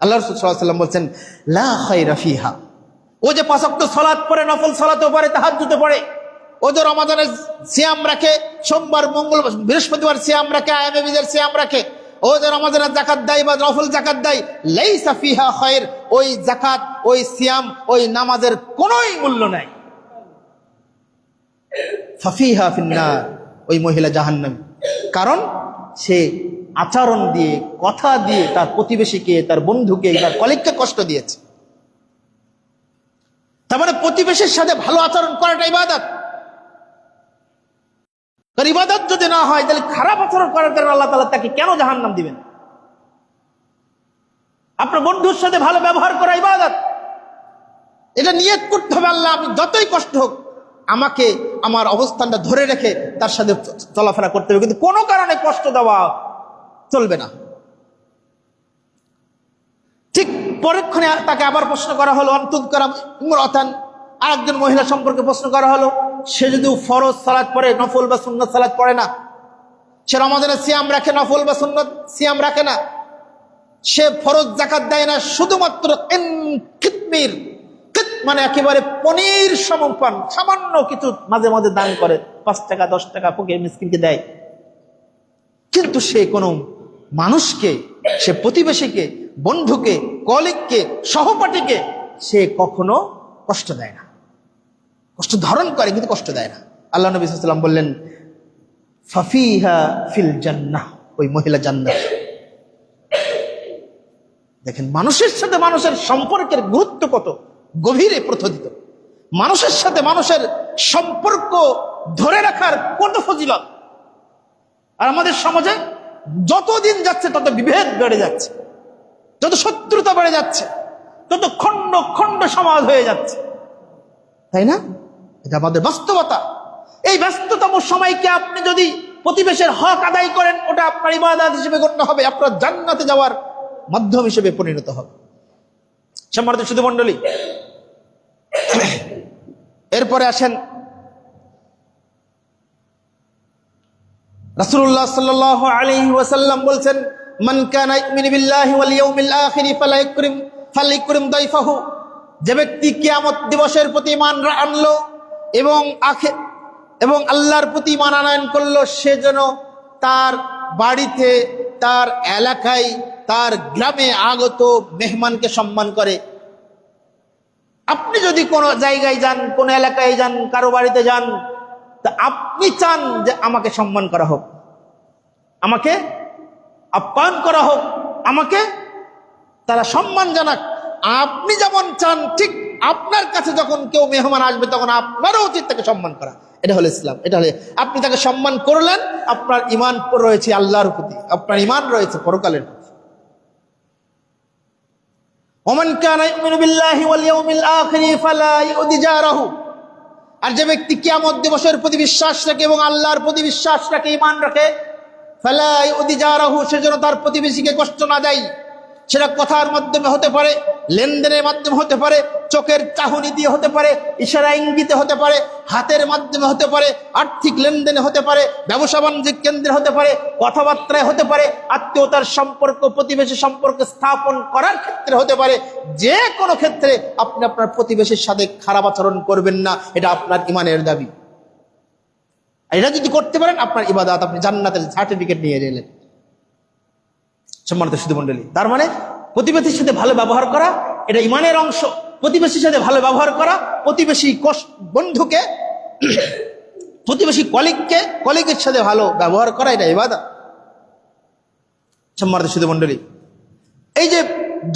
A: আল্লাহ রাসূল সাল্লাল্লাহু আলাইহি ওয়াসাল্লাম বলছেন, লা খায়রা ফিহা। ও যে 5 ওয়াক্ত সালাত পড়ে, নফল সালাতও পড়ে, তাহাজ্জুদও পড়ে, ও যে রমাদানের সিয়াম রাখে, সোমবার, মঙ্গলবার, বৃহস্পতিবার সিয়াম রাখে, আয়ামে বীজের সিয়াম রাখে, ও যে রমাদানের যাকাত দেয় বা নফল যাকাত দেয়, লাইসা ফিহা খায়র, ওই যাকাত, ওই সিয়াম, ওই নামাজের কোনোই মূল্য নাই। ফাফিহা ফিন্নার, ওই মহিলা জাহান্নামী। কারণ সে আচরণ দিয়ে, কথা দিয়ে তার প্রতিবেশীকে, তার বন্ধুকে, তার কলিগকে কষ্ট দিয়েছে। তার মানে প্রতিবেশীর সাথে ভালো আচরণ করাটা ইবাদত। কারণ ইবাদত যদি না হয়, তাহলে খারাপ আচরণ করার কারণে আল্লাহ তাআলা তাকে কেন জাহান্নাম দিবেন? আপনার বন্ধুর সাথে ভালো ব্যবহার করা ইবাদত। এটা নিয়ত করতে হবে, আল্লাহ আমি যতই কষ্ট হোক আমাকে আমার অবস্থানটা ধরে রেখে তার সাথে চলাফেরা করতে হবে, কিন্তু কোনো কারণে কষ্ট দেওয়া চলবে না। ঠিক পরক্ষণে তাকে আবার প্রশ্ন করা হলো, অন্তুদকারাম ইমরাতান, আরেকজন মহিলা সম্পর্কে প্রশ্ন করা হলো, সে যদি ফরজ সালাত পড়ে, নফল বা সুন্নাত সালাত পড়ে না, সে রমাদানের সিয়াম রাখে, নফল বা সুন্নাত সিয়াম রাখে না, সে ফরজ যাকাত দেয় না, শুধুমাত্র কিতমির, মানে একেবারে পনির সমপান সামান্য কিছু মাঝে মাঝে দান করে, 5 টাকা 10 টাকা ফকির মিসকিনকে দেয়, কিন্তু সে কোনো মানুষকে, সে প্রতিবেশীকে, বন্ধুকে, কলিগকে, সহপাঠীকে সে কখনো কষ্ট দেয় না। কষ্ট ধারণ করে কিন্তু কষ্ট দেয় না। আল্লাহ নবী সাল্লাল্লাহু আলাইহি ওয়াসাল্লাম বললেন, ফাফিহা ফিল জান্নাহ, ওই মহিলা জান্নাত। দেখেন মানুষের সাথে মানুষের সম্পর্কের গুরুত্ব কত গভীরে প্রথিত, মানুষের সাথে মানুষের সম্পর্ক ধরে রাখার কত ফজিলত। আর আমাদের সমাজে যতদিন যাচ্ছে তত বিভেদ বেড়ে যাচ্ছে, যত শত্রুতা বেড়ে যাচ্ছে, তত খণ্ড খণ্ড সমাজ হয়ে যাচ্ছে, তাই না? এটা আমাদের বাস্তবতা। এই ব্যস্ততম সময়কে আপনি যদি প্রতিবেশের হক আদায় করেন, ওটা আপনার ইবাদত হিসেবে গণ্য হবে, আপনার জান্নাতে যাওয়ার মাধ্যম হিসেবে পরিণত হবে। সম্মানিত শুধু মণ্ডলী, এরপরে আসেন রাসূলুল্লাহ সাল্লাল্লাহু আলাইহি ওয়াসাল্লাম বলছেন, মান কানা ইউমিনু বিল্লাহি ওয়াল ইয়াউমিল আখির ফালাইকরিম দাইফাহু, যে ব্যক্তি কিয়ামত দিবসের প্রতি ঈমান আনলো এবং আল্লাহর প্রতি ঈমান আনয়ন করলো, সে যেন তার বাড়িতে, তার এলাকায়, তার গ্রামে আগত মেহমানকে সম্মান করে। আপনি যদি কোনো জায়গায় যান, কোন এলাকায় যান, কারো বাড়িতে যান, তা আপনি চান যে আমাকে সম্মান করা হোক, আমাকে আপ্যায়ন করা হোক, আমাকে তারা সম্মান জানাক। আপনি যেমন চান, ঠিক আপনার কাছে যখন কেউ মেহমান আসবে তখন আপনারও উচিত তাকে সম্মান করা। এটা হলো ইসলাম। এটা হলে আপনি তাকে সম্মান করলেন, আপনার ঈমান রয়েছে আল্লাহর প্রতি, আপনার ঈমান রয়েছে পরকালের প্রতি। ওমান কানা ইউমিনু বিল্লাহি ওয়াল ইয়াউমিল আখির ফালা ইউদি জারাহু, আর যে ব্যক্তি কিয়ামত দিবসের প্রতি বিশ্বাস রাখে এবং আল্লাহর প্রতি বিশ্বাস রাখে, ঈমান রাখে, ফালা ইউদি জারাহু, সে যেন তার প্রতিবেশীকে কষ্ট না দেয়। সেটা কথার মাধ্যমে হতে পারে, লেনদেনের মাধ্যমে হতে পারে, চোখের চাহনি দিয়ে হতে পারে, ইশারা ইঙ্গিতে হতে পারে, হাতের মাধ্যমে হতে পারে, আর্থিক লেনদেনে হতে পারে, ব্যবসা বাণিজ্যিক কেন্দ্রে হতে পারে, কথাবার্তায় হতে পারে, আত্মীয়তার সম্পর্ক, প্রতিবেশী সম্পর্ক স্থাপন করার ক্ষেত্রে হতে পারে। যে কোনো ক্ষেত্রে আপনি আপনার প্রতিবেশীর সাথে খারাপ আচরণ করবেন না, এটা আপনার ঈমানের দাবি। এটা যদি করতে পারেন আপনার ইবাদত, আপনি জান্নাতের সার্টিফিকেট নিয়ে এলেন। সম্মানিত শুধু মণ্ডলী, তার মানে প্রতিবেশীর সাথে ভালো ব্যবহার করা এটা ঈমানের অংশ। প্রতিবেশীর সাথে ভালো ব্যবহার করা, প্রতিবেশী বন্ধুকে, প্রতিবেশী কলিগের সাথে ভালো ব্যবহার করা, এটা ইবাদত। সম্মানিত শুধু মণ্ডলী, এই যে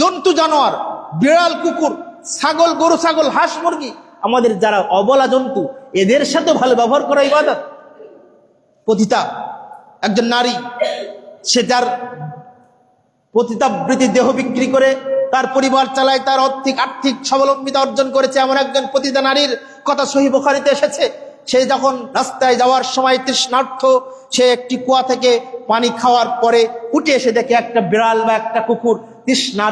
A: জন্তু জানোয়ার, বিড়াল, কুকুর, ছাগল, গরু, ছাগল, হাঁস, মুরগি, আমাদের যারা অবলা জন্তু, এদের সাথে ভালো ব্যবহার করা ইবাদত। পতিতা একজন নারী, সে তার পতিতাবৃত্তি দেহ বিক্রি করে তার পরিবার চালায়, তার আর্থিক স্বাবলম্বিতা অর্জন করেছে, এমন একজন পতিতা নারীর কথা সহিহ বুখারীতে এসেছে। সে যখন রাস্তায় যাওয়ার সময় তৃষ্ণার্ত, সে একটি কুয়া থেকে পানি খাওয়ার পরে উঠে এসে দেখে একটা বিড়াল বা একটা কুকুর তৃষ্ণা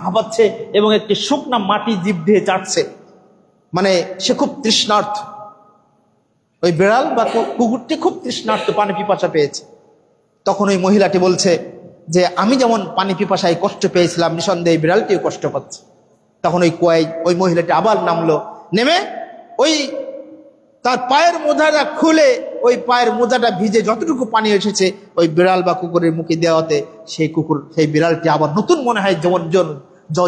A: হাঁপাচ্ছে এবং একটি শুকনা মাটি জিভ দিয়ে চাটছে, মানে সে খুব তৃষ্ণার্ত। ওই বিড়াল বা কুকুরটি খুব তৃষ্ণার্ত, পানি পিপাসা পেয়েছে। তখন ওই মহিলাটি বলছে যে আমি যেমন পানি পিপাসায় কষ্ট পেয়েছিলাম, নিঃসন্দেহে বিড়ালটিও কষ্ট পাচ্ছে। তখন ওই কুয়ায় ওই মহিলাটি আবার নামলো, নেমে ওই তার পায়ের মোজাটা খুলে, ওই পায়ের মোজাটা ভিজে যতটুকু পানি এসেছে ওই বিড়াল বা কুকুরের মুখে দেওয়াতে সেই বিড়ালটি আবার নতুন মনে হয়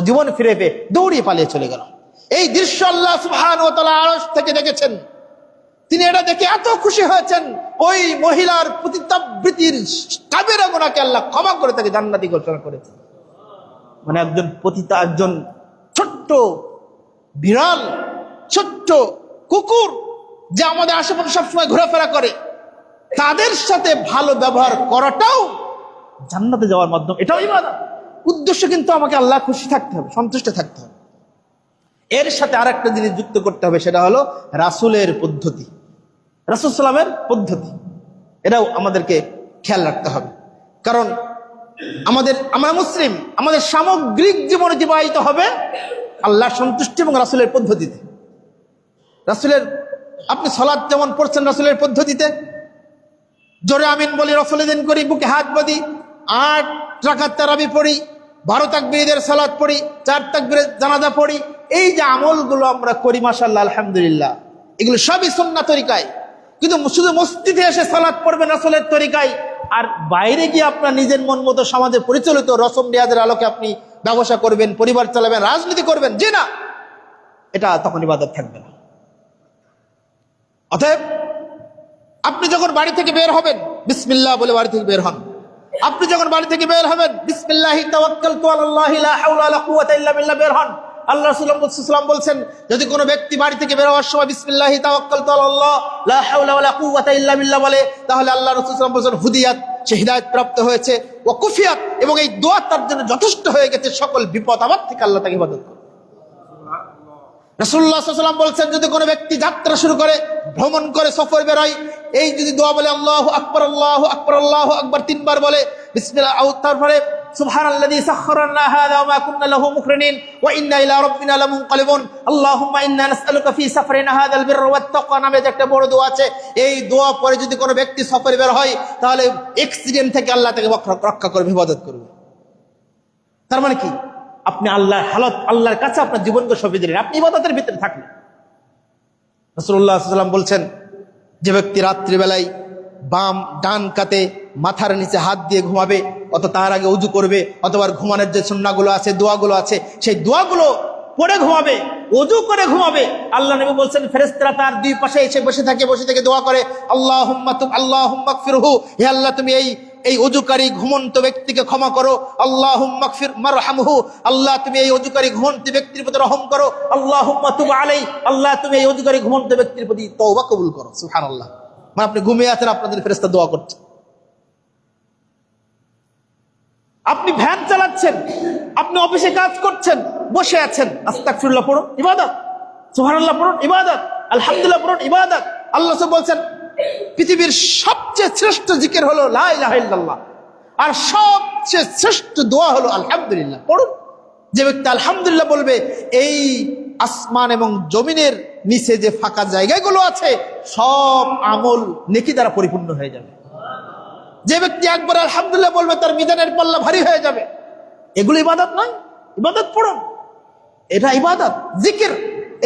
A: জীবন ফিরে পেয়ে দৌড়িয়ে পালিয়ে চলে গেল। এই দৃশ্য আল্লাহ সুবহানাহু ওয়া তাআলা আরশ থেকে দেখেছেন। তিনি এটা দেখে এত খুশি হয়েছেন, ওই মহিলার পতিতাবৃত্তির কাবিরা গুনাহকে আল্লাহ ক্ষমা করে তাকে জান্নাতি ঘোষণা করেছেন। মানে একজন পতিতা, একজন ছোট্ট বিড়াল, ছোট্ট কুকুর, যে আমাদের আশেপাশে সবসময় ঘোরাফেরা করে, তাদের সাথে ভালো ব্যবহার করাটাও জান্নাতে যাওয়ার মাধ্যম। এটাও ইবাদত। উদ্দেশ্য কিন্তু আমাকে আল্লাহ খুশি থাকতে হবে, সন্তুষ্ট থাকতে হবে। এর সাথে আরেকটা জিনিস যুক্ত করতে হবে, সেটা হলো রাসূলের পদ্ধতি। রাসূল সাল্লামের পদ্ধতি, এটাও আমাদেরকে খেয়াল রাখতে হবে। কারণ আমরা মুসলিম, আমাদের সামগ্রিক জীবন অতিবাহিত হবে আল্লাহর সন্তুষ্টি এবং রাসূলের পদ্ধতিতে। রাসূলের, আপনি সালাত যেমন পড়ছেন রাসূলের পদ্ধতিতে, জোরে আমিন বলি, রাসূলের দিন করি, বুকে হাত বাঁধি, 8 রাকাত তারাবি পড়ি, 12 তাকবীরের সালাত পড়ি, 4 তাকবীরের জানাজা পড়ি, এই যে আমলগুলো আমরা করি মাশাআল্লাহ আলহামদুলিল্লাহ, এগুলো সবই সুন্নাহ তরিকায়। কিন্তু শুধু মসজিদে এসে সালাত পড়বেন রাসূলের তরিকায়, আর বাইরে গিয়ে আপনার নিজের মন মতো সমাজে পরিচালিত রসম রিয়াজের আলোকে আপনি ব্যবসা করবেন, পরিবার চালাবেন, রাজনীতি করবেন, জি না, এটা তখন ইবাদত থাকবে না। অতএব আপনি যখন বাড়ি থেকে বের হবেন বিসমিল্লাহ বলে বাড়ি থেকে বের হন। আপনি যখন বাড়ি থেকে বের হবেন বিসমিল্লাহি তাওয়াক্কালতু আলাল্লাহি লা হাওলা ওয়ালা কুওয়াতা ইল্লা বিল্লাহ বের হন। আল্লাহ রাসূল বলছেন, যদি কোনো ব্যক্তি বাড়ি থেকে বের হওয়ার সময় বিসমিল্লাহি তাওয়াক্কালতু আলাল্লাহ লা হাওলা ওয়ালা কুওয়াতা ইল্লা বিল্লাহ বলে, তাহলে আল্লাহ রাসূল বলছেন হুদিয়াত, সে হিদায়াত প্রাপ্ত হয়েছে, ওয়া কুফিয়াত, এবং এই দোয়া তার জন্য যথেষ্ট হয়ে গেছে সকল বিপদ আপদ থেকে আল্লাহ তাকে ইবাদত করে। রাসূলুল্লাহ সাল্লাল্লাহু আলাইহি ওয়াসাল্লাম বলছেন, যদি কোনো ব্যক্তি যাত্রা শুরু করে, ভ্রমণ করে, সফর বেরোয়, এই যদি দোয়া বলে আল্লাহু আকবার আল্লাহু আকবার আল্লাহু আকবার 3 বার বলে, বিসমিল্লাহ, তারপরে সুবহানাল্লাযী সাখখারানা হাযা ওয়া মা কুন্না লাহু মুকরিনিন ওয়া ইন্না ইলা রাব্বিনা লামুনকালিবুন আল্লাহুম্মা ইন্না নাসআলুকা ফি সাফরিনা হাযাল বিররা ওয়াত তাকওয়া নামে একটা বড় দোয়া আছে। এই দোয়া পরে যদি কোনো ব্যক্তি সফরে বের হয়, তাহলে অ্যাক্সিডেন্ট থেকে আল্লাহ তাকে রক্ষা করবে, ইবাদত করবে। তার মানে কি, আপনি আল্লাহর হালত, আল্লাহর কাছে আপনার জীবনকে সঁপে দিলেন, আপনি ইবাদতের ভিতরে থাকলেন। রাসূলুল্লাহ সাল্লাল্লাহু আলাইহি ওয়াসাল্লাম বলছেন, যে ব্যক্তি রাত্রিবেলায় ডান কাতে মাথার নিচে হাত দিয়ে ঘুমাবে, অত তার আগে উজু করবে, অথবা ঘুমানোর যে সুন্নাহগুলো আছে, দোয়াগুলো আছে, সেই দোয়াগুলো পড়ে ঘুমাবে, ওযু করে ঘুমাবে। আল্লাহ নবী বলছেন, ফেরেশতারা তার দুই পাশে এসে বসে থেকে দোয়া করে, আল্লাহুম্মা গফিরহু, হে আল্লাহ তুমি এই ওযুকারী ঘুমন্ত ব্যক্তিকে ক্ষমা করো, আল্লাহুম্মা গফির মারহামহু, আল্লাহ তুমি এই ওযুকারী ঘুমন্ত ব্যক্তির প্রতি রহম করো, আল্লাহুম্মা তুব আলাইহি, আল্লাহ তুমি এই ওযুকারী ঘুমন্ত ব্যক্তির প্রতি তওবা কবুল করো। সুবহানাল্লাহ। মানে আপনি ঘুমিয়ে আছেন, আপনাদের ফেরেশতা দোয়া করছে। আপনি ভ্যান চালাচ্ছেন, আপনি অফিসে কাজ করছেন, বসে আছেন, আস্তাগফিরুল্লাহ পড়ুন, ইবাদত, সুবহানাল্লাহ পড়ুন, ইবাদত, আলহামদুলিল্লাহ পড়ুন, ইবাদত। আল্লাহ বলছেন, পৃথিবীর সবচেয়ে শ্রেষ্ঠ জিকির হলো লা ইলাহা ইল্লাল্লাহ, আর সবচেয়ে শ্রেষ্ঠ দোয়া হলো আলহামদুলিল্লাহ পড়ুন। যে ব্যক্তি আলহামদুলিল্লাহ বলবে, এই আসমান এবং জমিনের নিচে যে ফাঁকা জায়গাগুলো আছে, সব আমল নেকি দ্বারা পরিপূর্ণ হয়ে যাবে। যে ব্যক্তি একবার আলহামদুলিল্লাহ বলবে, তার মিজানের পাল্লা ভারী হয়ে যাবে। এগুলো ইবাদত নয়? ইবাদত পড়ুন, এটা ইবাদত, জিকির,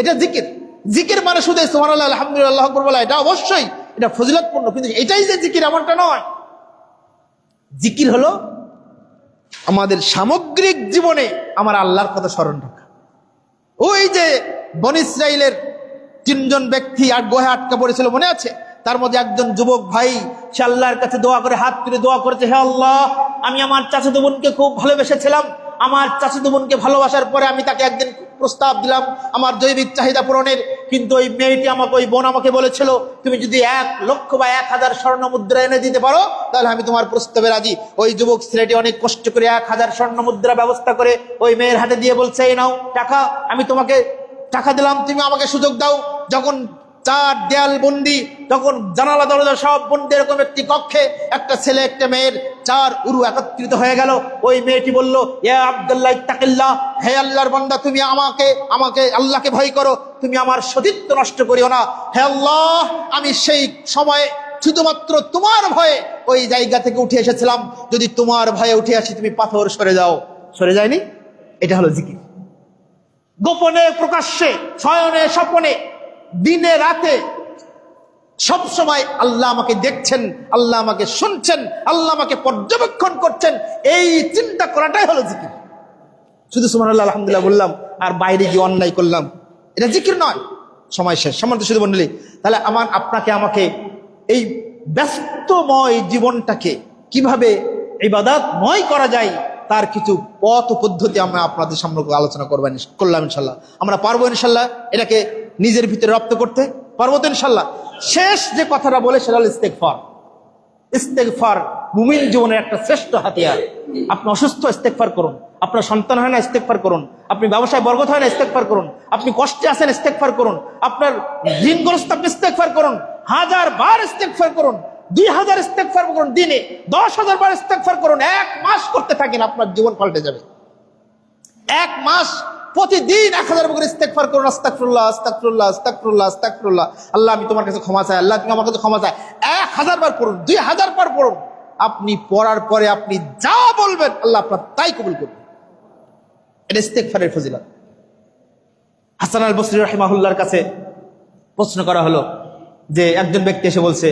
A: এটা জিকির। জিকির মানে শুধু সুবহানাল্লাহ আলহামদুলিল্লাহ আল্লাহু আকবার বলা, এটা অবশ্যই এটা ফজিলতপূর্ণ, কিন্তু এটাই যে জিকির এমনটা নয়। জিকির হলো আমাদের সামগ্রিক জীবনে আমার আল্লাহর কথা স্মরণ রাখা। ওই যে বনী ইসরাইলের 3 জন ব্যক্তি আর গুহায় আটকা পড়েছিল, মনে আছে? তার মধ্যে একজন যুবক ভাই, সে আল্লাহর কাছে দোয়া করে, হাত তুলে দোয়া করেছে, হে আল্লাহ, আমি আমার চাচাতো বোনকে খুব ভালোবেসেছিলাম, আমার চাচাতো বোনকে ভালোবাসার পরে আমি তাকে একদিন প্রস্তাব দিলাম আমার জৈবিক চাহিদা পূরণের, কিন্তু ওই মেয়েটি আমাকে, ওই বোন আমাকে বলেছিল, তুমি যদি 1 লক্ষ বা 1000 স্বর্ণ মুদ্রা এনে দিতে পারো, তাহলে আমি তোমার প্রস্তাবে রাজি। ওই যুবক ছেলেটি অনেক কষ্ট করে 1000 স্বর্ণ মুদ্রা ব্যবস্থা করে ওই মেয়ের হাতে দিয়ে বলছে, এই নাও টাকা, আমি তোমাকে টাকা দিলাম, তুমি আমাকে সুযোগ দাও। যখন 4 দেয়াল বন্দি, তখন জানালা দরজা সব বন্দি, এরকম একটি কক্ষে একটা ছেলে একটা মেয়ের 4 উরু একত্রিত হয়ে গেল। ওই মেয়েটি বলল, ইয়া আব্দুল্লাহ ইত্তাকিল্লাহ, হে আল্লাহর বান্দা, তুমি আমাকে আল্লাহকে ভয় করো, তুমি আমার সতীত্ব নষ্ট করিও না। হে আল্লাহ, আমি সেই সময়ে শুধুমাত্র তোমার ভয়ে ওই জায়গা থেকে উঠে এসেছিলাম, যদি তোমার ভয়ে উঠে আসি, তুমি পাথর সরে যাও। সরে যায়নি? এটা হলো জিকির। গোপনে প্রকাশ্যে, শয়নে স্বপনে, দিনে রাতে, সব সময় আল্লাহ আমাকে দেখছেন, আল্লাহ আমাকে শুনছেন, আল্লাহ আমাকে পর্যবেক্ষণ করছেন, এই চিন্তা করাটাই হলো জিকির। শুধু সুবহানাল্লাহ আলহামদুলিল্লাহ বললাম আর বাইরে গিয়ে অন্যায় করলাম, এটা জিকির নয়। সময় শেষ। সম্মানিত শুধু মণ্ডলী, তাহলে আপনাকে আমাকে এই ব্যস্তময় জীবনটাকে কিভাবে ইবাদতময় করা যায়, তার কিছু পথ পদ্ধতি আমরা আপনাদের সামনে আলোচনা করলাম। ইনশাল্লাহ আমরা পারবো, ইনশাল্লাহ এটাকে নিজের ভিতরে রপ্ত করতে পারবো তো ইনশাল্লাহ। শেষ যে কথাটা বলে সেটা হলো ইস্তেগফার। ইস্তেগফার মুমিন জীবনের একটা শ্রেষ্ঠ হাতিয়ার। আপনি অসুস্থ, ইস্তেগফার করুন। আপনার সন্তান হয় না, ইস্তেগফার করুন। আপনি ব্যবসায় বরকত হয় না, ইস্তেগফার করুন। আপনি কষ্টে আছেন, ইস্তেগফার করুন। আপনার ঋণগ্রস্ত, আপনি ইস্তেগফার করুন। 1000 বার ইস্তেগফার করুন, 2000 ইস্তেগফার করুন, দিনে 10,000 বার ইস্তেগফার করুন, 1 মাস করতে থাকেন, আপনার জীবন পাল্টে যাবে। 1 মাস প্রতিদিন 1000 বার করে ইস্তেগফার করুন, আস্তাগফিরুল্লাহ আস্তাগফিরুল্লাহ আস্তাগফিরুল্লাহ আস্তাগফিরুল্লাহ, আল্লাহ আমি তোমার কাছে ক্ষমা চাই, আল্লাহ তুমি আমার কাছে ক্ষমা চাই। 1000 বার পড়ুন, 2000 বার পড়ুন। আপনি পড়ার পরে আপনি যা বলবেন আল্লাহ আপনার তাই কবুল করবেন। এটা ইস্তেগফারের ফজিলত। হাসান আল বসরি রাহিমাহুল্লাহর কাছে প্রশ্ন করা হলো যে একজন ব্যক্তি এসে বলছে,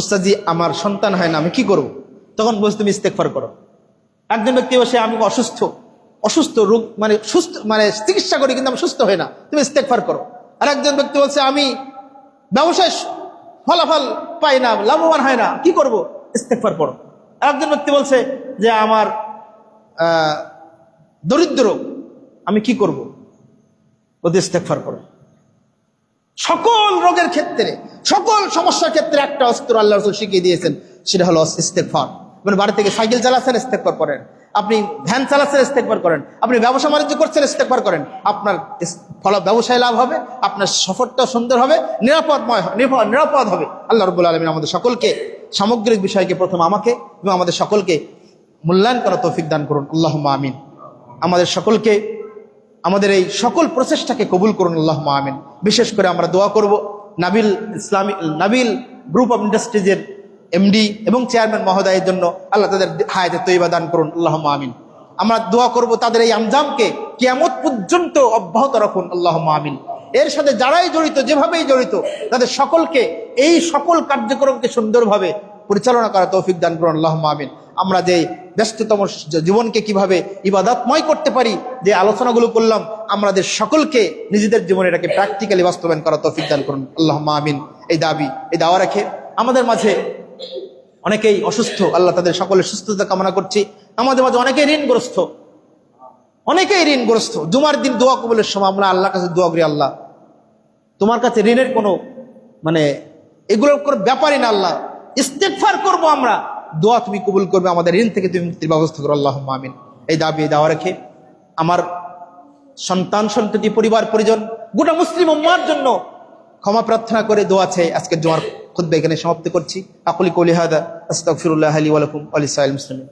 A: উস্তাদজি আমার সন্তান হয় না, আমি কি করব? তখন বলছে তুমি ইস্তেগফার করো। একজন ব্যক্তি বসে আমি অসুস্থ রোগ মানে সুস্থ মানে চিকিৎসা করি কিন্তু আমি সুস্থ হই না, তুমি ইস্তেগফার করো। আর একজন ব্যক্তি বলছে আমি ব্যবসায় ফলাফল পাই না, লাভবান হয় না, কি করব? ইস্তেগফার করো। আর একজন ব্যক্তি বলছে যে আমার দরিদ্র, আমি কি করব? বলতে ইস্তেগফার করো। সকল রোগের ক্ষেত্রে, সকল সমস্যার ক্ষেত্রে একটা অস্ত্র আল্লাহ রাসূল শিখিয়ে দিয়েছেন, সেটা হলো ইস্তেগফার। মানে বাড়ি থেকে সাইকেল চালাচ্ছেন, ইস্তেগফার করেন। আপনি ভ্যান চালাচ্ছেন, ইস্তেগফার করেন। আপনি ব্যবসা বাণিজ্য করছেন, ইস্তেগফার করেন। আপনার ব্যবসায় লাভ হবে, আপনার সফরটা সুন্দর হবে, নিরাপদ হবে। আল্লাহ রাব্বুল আলামিন আমাদের সকলকে সামগ্রিক বিষয়কে প্রথম আমাকে এবং আমাদের সকলকে মূল্যায়ন করার তৌফিক দান করুন, আল্লাহুম্মা আমিন। আমাদের সকলকে আমাদের এই সকল প্রচেষ্টাকে কবুল করুন, আল্লাহুম্মা আমিন। বিশেষ করে আমরা দোয়া করব নাবিল গ্রুপ অফ ইন্ডাস্ট্রিজের এমডি এবং চেয়ারম্যান মহোদয়ের জন্য, আল্লাহ তাদের হায়াতে তৈয়বা দান করুন, আল্লাহুম্মা আমিন। আমরা দোয়া করব তাদের এই আঞ্জামকে কিয়ামত পর্যন্ত অব্যাহত রাখুন, আল্লাহুম্মা আমিন। এর সাথে যারাই জড়িত, যেভাবেই জড়িত, তাদের সকলকে এই সকল কার্যক্রমকে সুন্দরভাবে পরিচালনা করার তৌফিক দান করুন, আল্লাহুম্মা আমিন। আমরা যে ব্যস্ততম জীবনকে কিভাবে ইবাদতময় করতে পারি, যে আলোচনাগুলো করলাম, আমাদের সকলকে নিজেদের জীবনে এটাকে প্র্যাকটিক্যালি বাস্তবায়ন করার তৌফিক দান করুন, আল্লাহুম্মা আমিন। এই দাওয়া রেখে আমাদের মাঝে অনেকেই অসুস্থ, আল্লাহ তাদের সকলের সুস্থতা কামনা করছি। আমাদের মাঝে অনেকেই ঋণগ্রস্ত। জুমার দিন দোয়া কবুলের সময় আমরা আল্লাহর কাছে দোয়া করি, আল্লাহ তোমার কাছে ঋণের কোনো এগুলোর কোনো ব্যাপারই না, আল্লাহ ইস্তেগফার করবো আমরা, দোয়া তুমি কবুল করবে, আমাদের ঋণ থেকে তুমি মুক্তির ব্যবস্থা করো, আল্লাহুম্মা আমিন। এই দাওয়া রেখে আমার সন্তান সন্ততি পরিবার পরিজন গোটা মুসলিম উম্মাহর জন্য ক্ষমা প্রার্থনা করে দোয়া চাই আজকের জুমার খুতবা এখানে সমাপ্ত করছি। আকুলি কওলি হাদা আস্তাগফিরুল্লাহ লি ওয়া লাকুম ওয়া লিসাইরিল মুসলিমিন।